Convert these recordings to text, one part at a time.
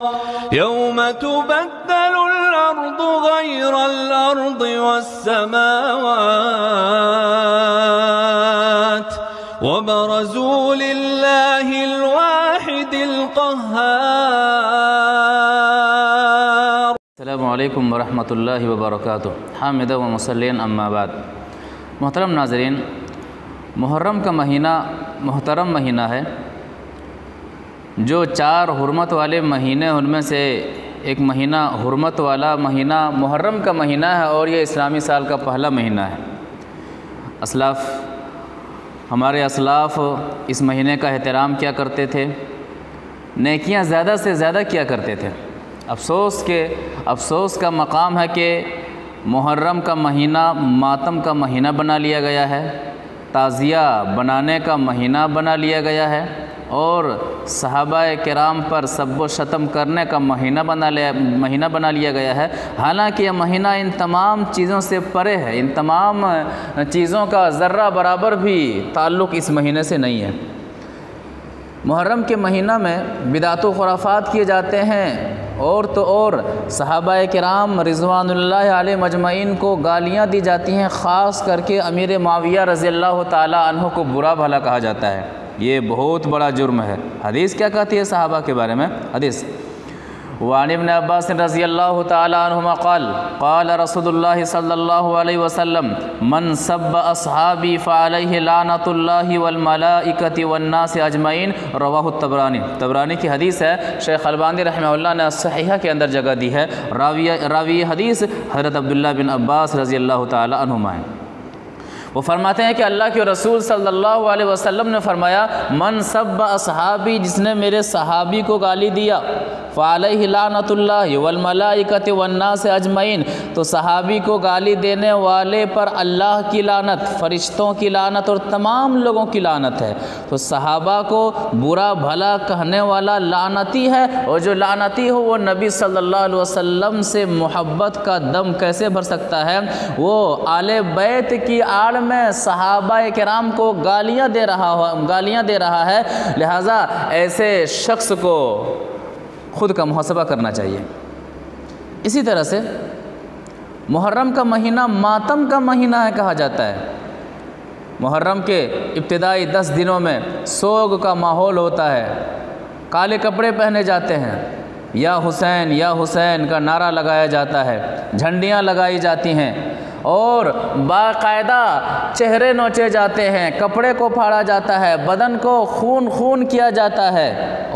يوم تبدل الأرض غير الأرض والسماوات وبرزوا لله الواحد القهار. السلام علیکم ورحمۃ اللہ وبرکاتہ. حامدہ و مسلین اما بعد. محترم ناظرین، محرم کا مہینہ محترم مہینہ ہے. جو 4 حرمت والے مہینے ان میں سے ایک مہینہ حرمت والا مہینہ محرم کا مہینہ ہے اور یہ اسلامی سال کا پہلا مہینہ ہے. ہمارے اسلاف اس مہینے کا احترام کیا کرتے تھے، نیکیاں زیادہ سے زیادہ کیا کرتے تھے. افسوس کا مقام ہے کہ محرم کا مہینہ ماتم کا مہینہ بنا لیا گیا ہے، تعزیہ بنانے کا مہینہ بنا لیا گیا ہے اور صحابہ کرام پر سب و شتم کرنے کا مہینہ بنا لیا گیا ہے. حالانکہ یہ مہینہ ان تمام چیزوں سے پرے ہے، ان تمام چیزوں کا ذرہ برابر بھی تعلق اس مہینے سے نہیں ہے. محرم کے مہینہ میں بدعت و خرافات کیے جاتے ہیں اور صحابہ کرام رضوان اللہ علیہ مجمعین کو گالیاں دی جاتی ہیں. خاص کر کے امیر معاویہ رضی اللہ تعالی عنہ کو برا بھلا کہا جاتا ہے. یہ بہت بڑا جرم ہے. حدیث کیا کہتی ہے صحابہ کے بارے میں؟ حدیث وعن ابن عباس رضی اللہ تعالی عنہما قال رسول اللہ صلی اللہ علیہ وسلم من سب اصحابی فعلیہ لعنت اللہ والملائکۃ والناس اجمعین. رواہ طبرانی کی حدیث ہے. شیخ البانی رحمہ اللہ نے صحیحہ کے اندر جگہ دی ہے. راوی حدیث حضرت عبداللہ بن عباس رضی اللہ تعالی عنہما ہیں. وہ فرماتے ہیں کہ اللہ کے رسول صلی اللہ علیہ وسلم نے فرمایا من سب اصحابی، جس نے میرے صحابی کو گالی دیا، فعلیہ لعنت اللہ والملائکۃ والناس اجمعین، تو صحابی کو گالی دینے والے پر اللہ کی لعنت، فرشتوں کی لعنت اور تمام لوگوں کی لعنت ہے. تو صحابہ کو برا بھلا کہنے والا لعنتی ہے، اور جو لعنتی ہو وہ نبی صلی اللہ علیہ وسلم سے محبت کا دم کیسے بھر سکتا ہے؟ وہ آل بیت کی آڑ میں صحابہ کرام کو گالیاں دے رہا ہے. لہٰذا ایسے شخص کو خود کا محاسبہ کرنا چاہیے. اسی طرح سے محرم کا مہینہ ماتم کا مہینہ ہے کہا جاتا ہے. محرم کے ابتدائی 10 دنوں میں سوگ کا ماحول ہوتا ہے. کالے کپڑے پہنے جاتے ہیں، یا حسین کا نعرہ لگایا جاتا ہے، جھنڈیاں لگائی جاتی ہیں اور باقاعدہ چہرے نوچے جاتے ہیں، کپڑے کو پھاڑا جاتا ہے، بدن کو خون کیا جاتا ہے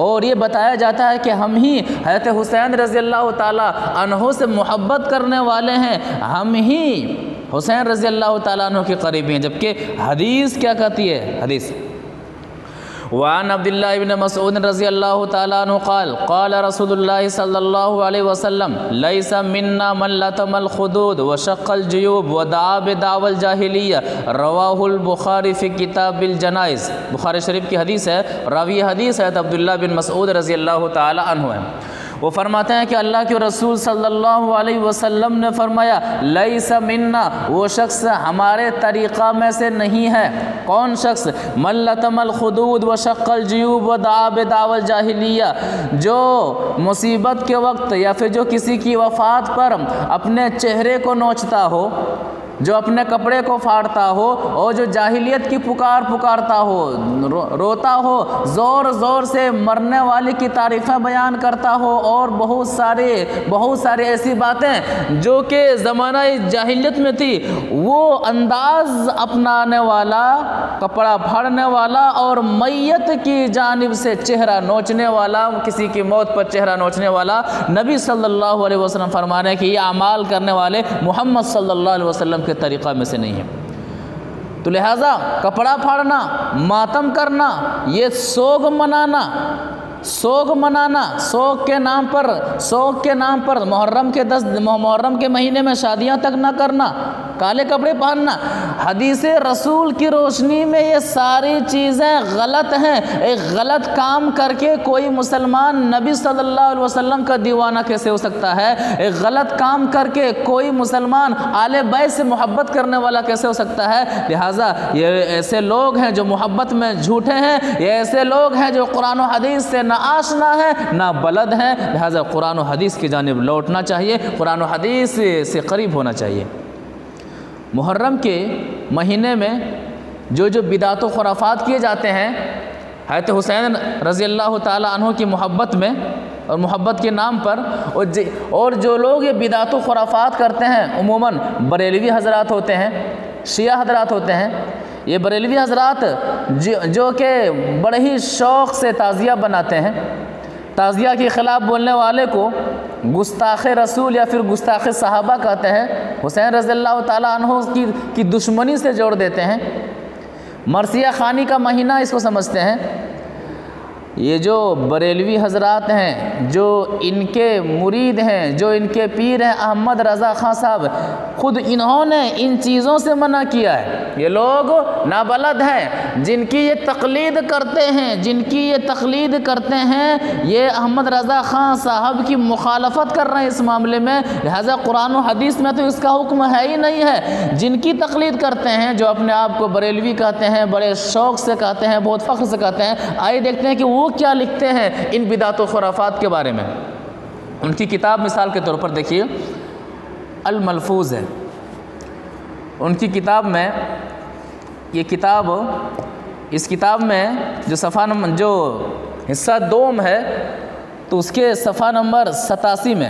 اور یہ بتایا جاتا ہے کہ ہم ہی حضرت حسین رضی اللہ تعالی عنہ سے محبت کرنے والے ہیں، ہم ہی حسین رضی اللہ تعالیٰ عنہ کے قریبی ہیں. جبکہ حدیث کیا کہتی ہے؟ حدیث وعن عبداللہ بن مسعود رضی اللہ تعالیٰ عنہ قال رسول اللہ صلی اللہ علیہ وسلم لیس منا من لطم الخدود وشق الجیوب ودعا بدعوى الجاہلیہ. رواہ البخاری فی کتاب الجنائز. بخاری شریف کی حدیث ہے. راوی حدیث ہے عبداللہ بن مسعود رضی اللہ تعالیٰ عنہ ہے. وہ فرماتے ہیں کہ اللہ کے رسول صلی اللہ علیہ وسلم نے فرمایا لیس منا، وہ شخص ہمارے طریقہ میں سے نہیں ہے. کون شخص؟ من لطم الخدود وشق الجیوب ودعا بدعوى الجاہلیہ، جو مصیبت کے وقت یا پھر جو کسی کی وفات پر اپنے چہرے کو نوچتا ہو، جو اپنے کپڑے کو پھاڑتا ہو اور جو جاہلیت کی پکارتا ہو، روتا ہو، زور سے مرنے والے کی تعریفیں بیان کرتا ہو اور بہت سارے ایسی باتیں جو کہ زمانہ جاہلیت میں تھی، وہ انداز اپنانے والا، کپڑا پھاڑنے والا اور میت کی جانب سے چہرہ نوچنے والا، کسی کی موت پر چہرہ نوچنے والا، نبی صلی اللہ علیہ وسلم فرمانے ہیں کہ یہ اعمال کرنے والے محمد صلی اللہ علیہ وسلم کے طریقہ میں سے نہیں ہے. تو لہٰذا کپڑا پھاڑنا، ماتم کرنا، یہ سوگ منانا، سوگ کے نام پر محرم کے مہینے میں شادیاں تک نہ کرنا، کالے کپڑے پہننا، حدیث رسول کی روشنی میں یہ ساری چیزیں غلط ہیں۔ ایک غلط کام کر کے کوئی مسلمان نبی صلی اللہ علیہ وسلم کا دیوانہ کیسے ہو سکتا ہے؟ ایک غلط کام کر کے کوئی مسلمان آل بیت سے محبت کرنے والا کیسے ہو سکتا ہے؟ لہٰذا یہ ایسے لوگ ہیں جو محبت میں جھوٹے ہیں، یہ ایسے لوگ ہیں جو قرآن و حدیث سے نہ آشنا ہے نہ بلد ہیں۔ لہٰذا قرآن و حدیث کی جانب لوٹنا چاہیے، قرآن و حدیث سے قریب ہونا چاہیے۔ محرم کے مہینے میں جو بدعت و خرافات کیے جاتے ہیں، حضرت حسین رضی اللہ تعالی عنہ کی محبت میں اور محبت کے نام پر، اور جو لوگ یہ بدعت و خرافات کرتے ہیں عموماً بریلوی حضرات ہوتے ہیں، شیعہ حضرات ہوتے ہیں۔ یہ بریلوی حضرات جو کہ بڑے ہی شوق سے تعزیہ بناتے ہیں، تعزیہ کے خلاف بولنے والے کو گستاخ رسول یا پھر گستاخ صحابہ کہتے ہیں، حسین رضی اللہ تعالیٰ عنہ کی دشمنی سے جوڑ دیتے ہیں۔ مرثیہ خوانی کا مہینہ اس کو سمجھتے ہیں۔ یہ جو بریلوی حضرات ہیں، جو ان کے مرید ہیں، جو ان کے پیر ہیں احمد رضا خان صاحب، خود انہوں نے ان چیزوں سے منع کیا ہے۔ یہ لوگ نابلد ہیں، جن کی یہ تقلید کرتے ہیں، یہ احمد رضا خان صاحب کی مخالفت کر رہے ہیں اس معاملے میں۔ لہٰذا قرآن و حدیث میں تو اس کا حکم ہے ہی نہیں ہے۔ جن کی تقلید کرتے ہیں، جو اپنے آپ کو بریلوی کہتے ہیں، بڑے شوق سے کہتے ہیں، بہت فخر سے کہتے ہیں، آئیے دیکھتے ہیں کہ وہ کیا لکھتے ہیں ان بدعت و خرافات کے بارے میں۔ ان کی کتاب مثال کے طور پر دیکھیے الملفوظ ہے۔ ان کی کتاب میں اس کتاب میں جو حصہ دوم ہے، تو اس کے صفحہ نمبر 87 میں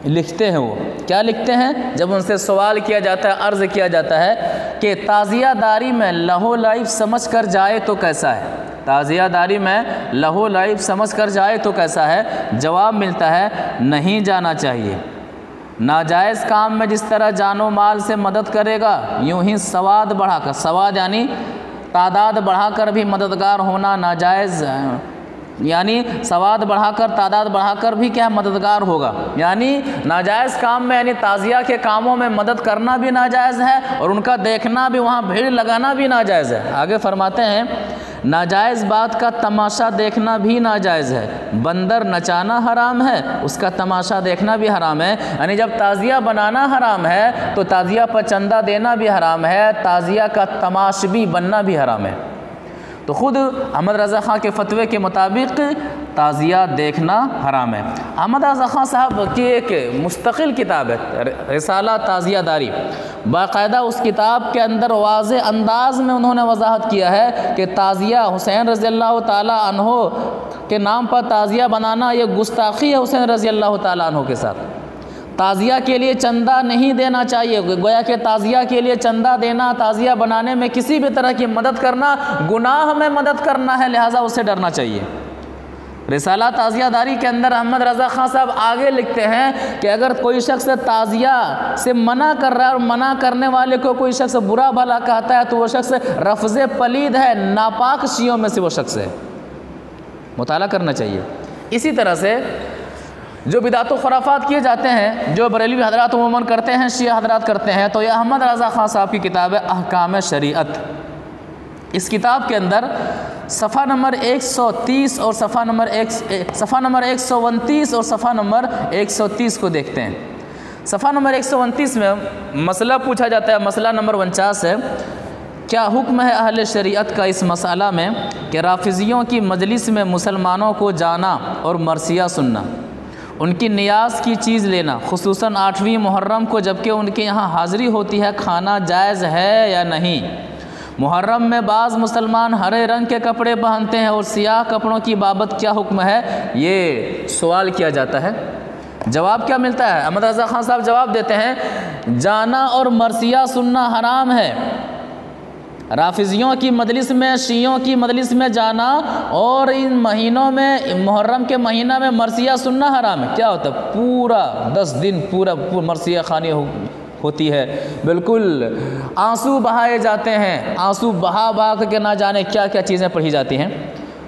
لکھتے ہیں۔ وہ کیا لکھتے ہیں؟ جب ان سے سوال کیا جاتا ہے، عرض کیا جاتا ہے کہ تعزیہ داری میں لہو لعب سمجھ کر جائے تو کیسا ہے؟ تعزیہ داری میں لہو لعب سمجھ کر جائے تو کیسا ہے؟ جواب ملتا ہے نہیں جانا چاہیے۔ ناجائز کام میں جس طرح جان و مال سے مدد کرے گا، یوں ہی سواد بڑھا کر، سواد یعنی تعداد بڑھا کر بھی مددگار ہونا ناجائز، یعنی سواد بڑھا کر تعداد بڑھا کر بھی کیا مددگار ہوگا، یعنی ناجائز کام میں، یعنی تعزیہ کے کاموں میں مدد کرنا بھی ناجائز ہے اور ان کا دیکھنا بھی، وہاں بھیڑ لگانا بھی ناجائز ہے۔ آگے فرماتے ہیں ناجائز بات کا تماشا دیکھنا بھی ناجائز ہے، بندر نچانا حرام ہے، اس کا تماشا دیکھنا بھی حرام ہے۔ یعنی جب تعزیہ بنانا حرام ہے تو تعزیہ پر چندہ دینا بھی حرام ہے، تعزیہ کا تماشبی بننا بھی حرام ہے۔ تو خود احمد رضا خان کے فتوے کے مطابق تعزیہ دیکھنا حرام ہے۔ احمد رضا خان صاحب کی ایک مستقل کتاب ہے رسالہ تعزیہ داری، باقاعدہ اس کتاب کے اندر واضح انداز میں انہوں نے وضاحت کیا ہے کہ تعزیہ حسین رضی اللہ تعالیٰ عنہ کے نام پر تعزیہ بنانا یہ گستاخی ہے حسین رضی اللہ تعالیٰ عنہ کے ساتھ۔ تعزیہ کے لیے چندہ نہیں دینا چاہیے، گویا کہ تعزیہ کے لیے چندہ دینا، تعزیہ بنانے میں کسی بھی طرح کی مدد کرنا گناہ میں مدد کرنا ہے، لہٰذا اسے ڈرنا چاہیے۔ رسالہ تعزیہ داری کے اندر احمد رضا خان صاحب آگے لکھتے ہیں کہ اگر کوئی شخص تعزیہ سے منع کر رہا ہے اور منع کرنے والے کو کوئی شخص برا بھلا کہتا ہے تو وہ شخص رفض پلید ہے، ناپاک شیعوں میں سے وہ شخص ہے، مطالعہ کرنا چاہیے۔ اسی طرح سے جو بدعت و خرافات کیے جاتے ہیں، جو بریلوی حضرات عموماً کرتے ہیں، شیعہ حضرات کرتے ہیں، تو یہ احمد رضا خان صاحب کی کتاب ہے احکام شریعت۔ اس کتاب کے اندر صفحہ نمبر 130 اور صفحہ نمبر 129 اور صفحہ نمبر 130 کو دیکھتے ہیں۔ صفحہ نمبر 129 میں مسئلہ پوچھا جاتا ہے، مسئلہ نمبر 49 ہے، کیا حکم ہے اہل شریعت کا اس مسئلہ میں کہ رافضیوں کی مجلس میں مسلمانوں کو جانا اور مرثیہ سننا، ان کی نیاز کی چیز لینا، خصوصاً 8ویں محرم کو جبکہ ان کے یہاں حاضری ہوتی ہے، کھانا جائز ہے یا نہیں؟ محرم میں بعض مسلمان ہرے رنگ کے کپڑے پہنتے ہیں اور سیاہ کپڑوں کی بابت کیا حکم ہے؟ یہ سوال کیا جاتا ہے۔ جواب کیا ملتا ہے؟ احمد رضا خان صاحب جواب دیتے ہیں جانا اور مرثیہ سننا حرام ہے۔ رافضیوں کی مجلس میں، شیعوں کی مجلس میں جانا اور ان مہینوں میں، محرم کے مہینہ میں مرثیہ سننا حرام ہے۔ کیا ہوتا ہے؟ پورا 10 دن پورا مرثیہ خوانی ہوتی ہے، بالکل آنسو بہائے جاتے ہیں، آنسو بہا کے نہ جانے کیا کیا چیزیں پڑھی جاتی ہیں۔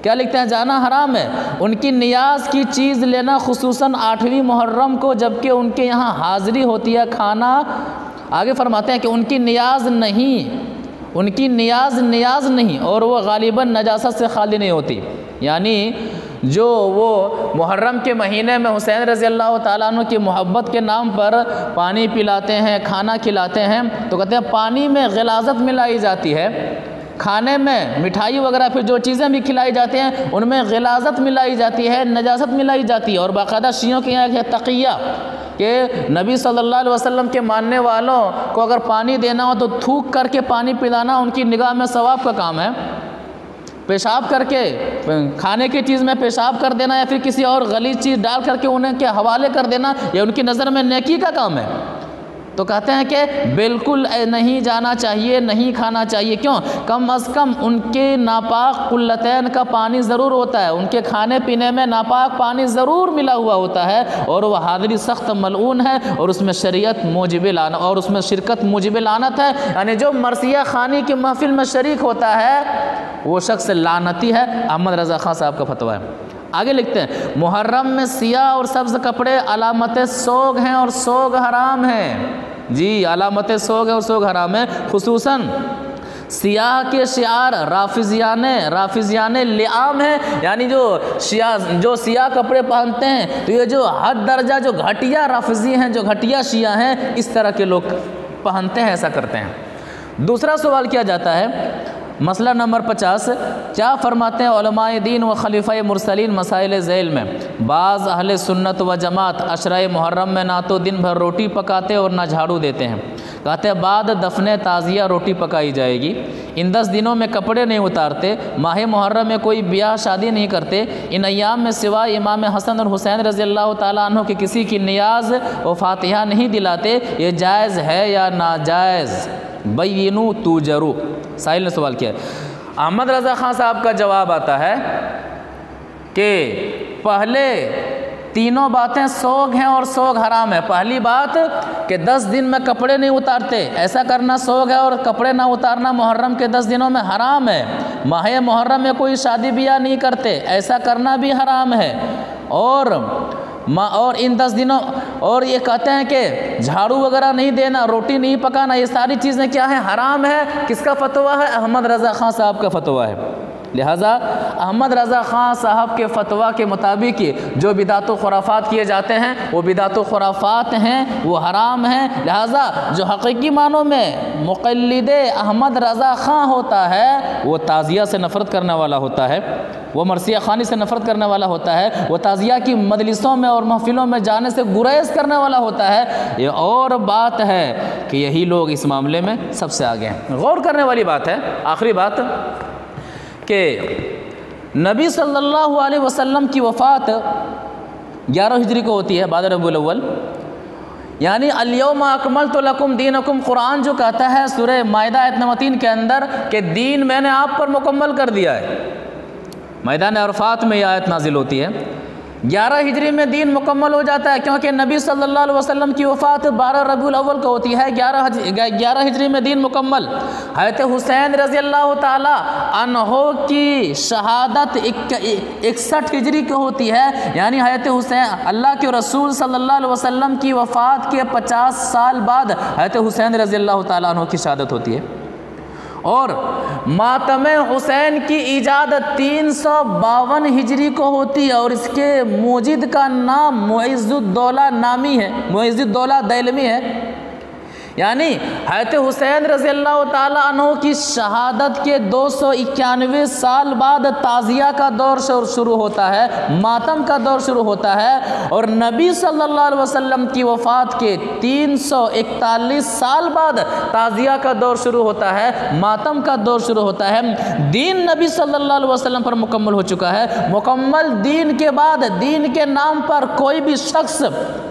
کیا لکھتے ہیں؟ جانا حرام ہے، ان کی نیاز کی چیز لینا خصوصاً 8ویں محرم کو جبکہ ان کے یہاں حاضری ہوتی ہے، کھانا آگے فرماتے ہیں کہ ان کی نیاز نہیں اور وہ غالباً نجاست سے خالی نہیں ہوتی. یعنی جو وہ محرم کے مہینے میں حسین رضی اللہ تعالیٰ عنہ کی محبت کے نام پر پانی پلاتے ہیں، کھانا کھلاتے ہیں، تو کہتے ہیں پانی میں غلاظت ملائی جاتی ہے، کھانے میں مٹھائی وغیرہ پھر جو چیزیں بھی کھلائی جاتی ہیں ان میں غلاظت ملائی جاتی ہے، نجاست ملائی جاتی ہے. اور باقاعدہ شیعوں کے یہاں ایک تقیہ کہ نبی صلی اللہ علیہ وسلم کے ماننے والوں کو اگر پانی دینا ہو تو تھوک کر کے پانی پلانا ان کی نگاہ میں ثواب کا کام ہے. پیشاب کر کے کھانے کی چیز میں پیشاب کر دینا یا پھر کسی اور غلیظ چیز ڈال کر کے انہیں کے حوالے کر دینا یہ ان کی نظر میں نیکی کا کام ہے. تو کہتے ہیں کہ بالکل نہیں جانا چاہیے، نہیں کھانا چاہیے. کیوں؟ کم از کم ان کے ناپاک قلتین کا پانی ضرور ہوتا ہے، ان کے کھانے پینے میں ناپاک پانی ضرور ملا ہوا ہوتا ہے، اور وہ حاضری سخت ملعون ہے، اور اس میں شریعت موجب لعنت اور اس میں شرکت موجب لعنت ہے. یعنی جو مرثیہ خوانی کی محفل میں شریک ہوتا ہے وہ شخص لعنتی ہے. احمد رضا خان صاحب کا فتویٰ ہے. آگے لکھتے ہیں محرم میں سیاہ اور سبز کپڑے علامت سوگ ہیں اور سوگ حرام ہیں. جی علامت سوگ ہے اور سوگ حرام ہے. خصوصاً سیاہ کے شعار رافضیان لعام ہیں. یعنی جو سیاہ کپڑے پہنتے ہیں تو یہ جو حد درجہ جو گھٹیا رافضی ہیں، جو گھٹیا شیعہ ہیں، اس طرح کے لوگ پہنتے ہیں، ایسا کرتے ہیں. دوسرا سوال کیا جاتا ہے مسئلہ نمبر 50. کیا فرماتے ہیں علماء دین و خلیفہ مرسلین مسائل ذیل میں؟ بعض اہل سنت و جماعت عشرہ محرم میں نہ تو دن بھر روٹی پکاتے اور نہ جھاڑو دیتے ہیں. کہتے ہیں بعد دفن تعزیہ روٹی پکائی جائے گی. ان 10 دنوں میں کپڑے نہیں اتارتے. ماہ محرم میں کوئی بیاہ شادی نہیں کرتے. ان ایام میں سوائے امام حسن اور حسین رضی اللہ تعالیٰ عنہ کے کسی کی نیاز و فاتحہ نہیں دلاتے. یہ جائز ہے یا ناجائز؟ بینو توجرو. سائل نے سوال کیا. احمد رضا خان صاحب کا جواب آتا ہے کہ پہلے تینوں باتیں سوگ ہیں اور سوگ حرام ہے. پہلی بات کہ 10 دن میں کپڑے نہیں اتارتے، ایسا کرنا سوگ ہے، اور کپڑے نہ اتارنا محرم کے 10 دنوں میں حرام ہے. ماہ محرم میں کوئی شادی بیاہ نہیں کرتے، ایسا کرنا بھی حرام ہے. اور ان 10 دنوں اور یہ کہتے ہیں کہ جھاڑو وغیرہ نہیں دینا، روٹی نہیں پکانا، یہ ساری چیزیں کیا ہیں؟ حرام ہے. کس کا فتویٰ ہے؟ احمد رضا خان صاحب کا فتویٰ ہے. لہٰذا احمد رضا خان صاحب کے فتویٰ کے مطابق جو بدعت و خرافات کیے جاتے ہیں وہ بدعت و خرافات ہیں، وہ حرام ہیں. لہٰذا جو حقیقی معنوں میں مقلد احمد رضا خان ہوتا ہے وہ تعزیہ سے نفرت کرنے والا ہوتا ہے، وہ مرثیہ خوانی سے نفرت کرنے والا ہوتا ہے، وہ تعزیہ کی مجلسوں میں اور محفلوں میں جانے سے گریز کرنے والا ہوتا ہے. یہ اور بات ہے کہ یہی لوگ اس معاملے میں سب سے آگے ہیں. غور کرنے والی بات ہے. آخری بات کہ نبی صلی اللہ علیہ وسلم کی وفات 11 ہجری کو ہوتی ہے بعد ربیع الاول. یعنی الیوم اکملت لکم دینکم، قرآن جو کہتا ہے سورہ مائدہ آیت نمبر 3 کے اندر کہ دین میں نے آپ پر مکمل کر دیا ہے. میدان عرفات میں یہ آیت نازل ہوتی ہے. 11 ہجری میں دین مکمل ہو جاتا ہے کیونکہ نبی صلی اللہ علیہ وسلم کی وفات 12 ربیع الاول کو ہوتی ہے. 11 ہجری میں دین مکمل. حضرت حسین رضی اللہ تعالی عنہ کی شہادت 61 ہجری کو ہوتی ہے. یعنی حضرت حسین اللہ کے رسول صلی اللہ علیہ وسلم کی وفات کے 50 سال بعد حضرت حسین رضی اللہ تعالی عنہ کی شہادت ہوتی ہے. اور ماتم حسین کی ایجاد 352 ہجری کو ہوتی ہے اور اس کے موجد کا نام معز الدولہ نامی ہے، معز الدولہ دیلمی ہے. یعنی حضرت حسین رضی اللہ تعالیٰ عنہ کی شہادت کے 291 سال بعد تعزیہ کا دور شروع ہوتا ہے، ماتم کا دور شروع ہوتا ہے. اور نبی صلی اللہ علیہ وسلم کی وفات کے 341 سال بعد تعزیہ کا دور شروع ہوتا ہے، ماتم کا دور شروع ہوتا ہے. دین نبی صلی اللہ علیہ وسلم پر مکمل ہو چکا ہے. مکمل دین کے بعد دین کے نام پر کوئی بھی شخص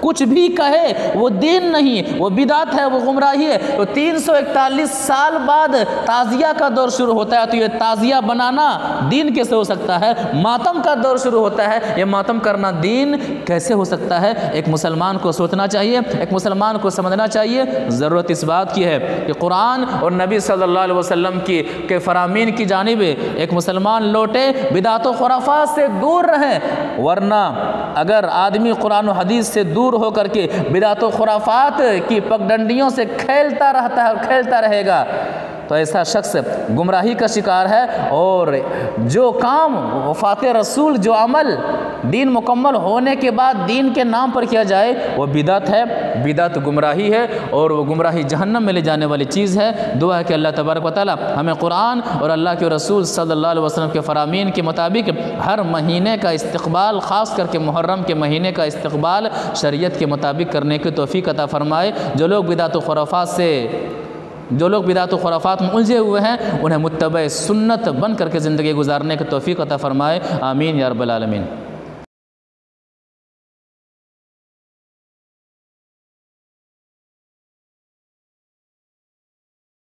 کچھ بھی کہے وہ دین نہیں، وہ بدعت ہے، وہ گمراہی ہے. تو 341 سال بعد تعزیہ کا دور شروع ہوتا ہے. تو یہ تعزیہ بنانا دین کیسے ہو سکتا ہے؟ ماتم کا دور شروع ہوتا ہے، یہ ماتم کرنا دین کیسے ہو سکتا ہے؟ ایک مسلمان کو سوچنا چاہیے، ایک مسلمان کو سمجھنا چاہیے. ضرورت اس بات کی ہے کہ قرآن اور نبی صلی اللہ علیہ وسلم کے فرامین کی جانب ایک مسلمان لوٹے، بدعت و خرافات سے دور رہے. ورنہ اگر آدمی قرآن و حدیث سے دور ہو کر کے بدعت و خرافات کی پگڈنڈیوں سے سے کھیلتا رہتا ہے اور کھیلتا رہے گا تو ایسا شخص گمراہی کا شکار ہے، اور جو کام وفات رسول، جو عمل دین مکمل ہونے کے بعد دین کے نام پر کیا جائے وہ بدعت ہے، بدعت گمراہی ہے، اور وہ گمراہی جہنم میں لے جانے والی چیز ہے۔ دعا ہے کہ اللہ تبارک و تعالی ہمیں قرآن اور اللہ کے رسول صلی اللہ علیہ وسلم کے فرامین کے مطابق ہر مہینے کا استقبال، خاص کر کے محرم کے مہینے کا استقبال شریعت کے مطابق کرنے کی توفیق عطا فرمائے۔ جو لوگ بدعت و خرافات میں الجھے ہوئے ہیں انہیں متبع سنت بن کر کے زندگی گزارنے کی توفیق عطا فرمائے، آمین یا رب العالمین۔